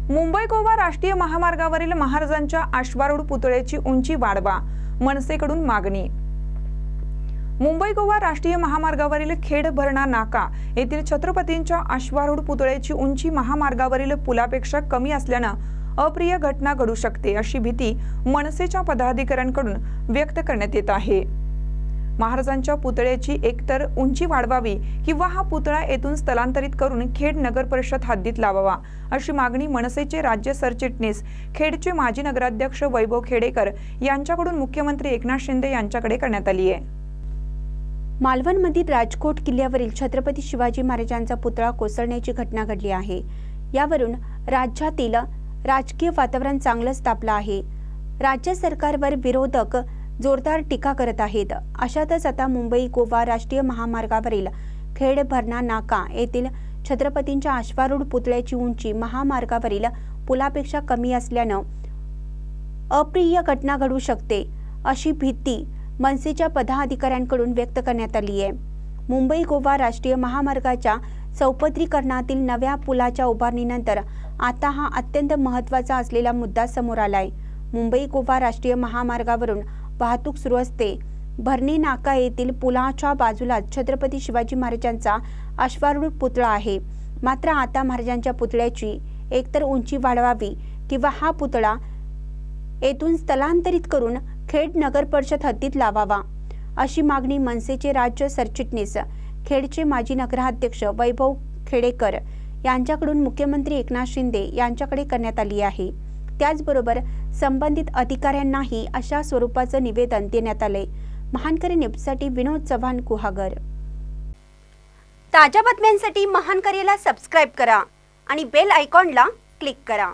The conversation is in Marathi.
मुंबई गोवा राष्ट्रीय महामार्गावरील महाराजांच्या अश्वारूढ पुतळ्याची उंची वाढवा, मनसेकडून मागणी। मुंबई गोवा राष्ट्रीय महामार्गावरील खेड भरणा नाका येथील छत्रपतींच्या अश्वारूढ पुतळ्याची उंची महामार्गावरील पुलापेक्षा कमी असल्याने अप्रिय घटना घडू शकते अशी भीती मनसेच्या पदाधिकाऱ्यांकडून व्यक्त करण्यात येत आहे। महाराजांच्या पुतळ्याची एकतर उंची वाढवावी किंवा हा पुतळा येथून स्थलांतरित करून खेड नगर परिषद हद्दीत लावावा अशी मागणी मनसेचे राज्य सरचिटणीस खेडचे माजी नगराध्यक्ष वैभव खेडेकर यांच्याकडून मुख्यमंत्री एकनाथ शिंदे यांच्याकडे करण्यात आली आहे। मालवणमधील राजकोट किल्ल्यावरील छत्रपती शिवाजी महाराजांचा पुतळा कोसळण्याची घटना घडली आहे। यावरून राज्यातील राजकीय वातावरण चांगलंच तापलं आहे। राज्य सरकारवर विरोधक जोरदार टीका करत आहेत। अशातच आता मुंबई गोवा राष्ट्रीय महामार्गावरील खेड भरणा नाका येथील छत्रपतींच्या अश्वारूढ पुतळ्याची उंची महामार्गावरील पुलापेक्षा कमी असल्याने अप्रिय घटना घडू शकते अशी भीती मनसेच्या पदाधिकाऱ्यांकडून व्यक्त करण्यात आली आहे। मुंबई गोवा राष्ट्रीय महामार्गाच्या चौपदरीकरणातील नव्या पुलाच्या उभारणीनंतर आता हा अत्यंत महत्त्वाचा असलेला मुद्दा समोर आलाय। मुंबई गोवा राष्ट्रीय महामार्गावरून वाहतूक सुरू असते। भरणी नाका येथील पुलाच्या बाजूला छत्रपती शिवाजी महाराजांचा अश्वारूढ पुतळा आहे। मात्र आता महाराजांच्या पुतळ्याची एकतर उंची वाढवावी किंवा हा पुतळा येथून स्थलांतरित करून खेड नगर परिषद हद्दीत लावावा अशी मागणी मनसेचे राज्य सरचिटणीस खेडचे माजी नगराध्यक्ष वैभव खेडेकर यांच्याकडून मुख्यमंत्री एकनाथ शिंदे यांच्याकडे करण्यात आली आहे। त्याचबरोबर संबंधित अधिकाऱ्यांनाही अशा स्वरूपाचं निवेदन देण्यात आले। महानकरी न्यूजसाठी विनोद चव्हाण गुहागर। ताज्या बातम्यांसाठी महानकरीला सबस्क्राइब करा आणि बेल आयकॉनला क्लिक करा।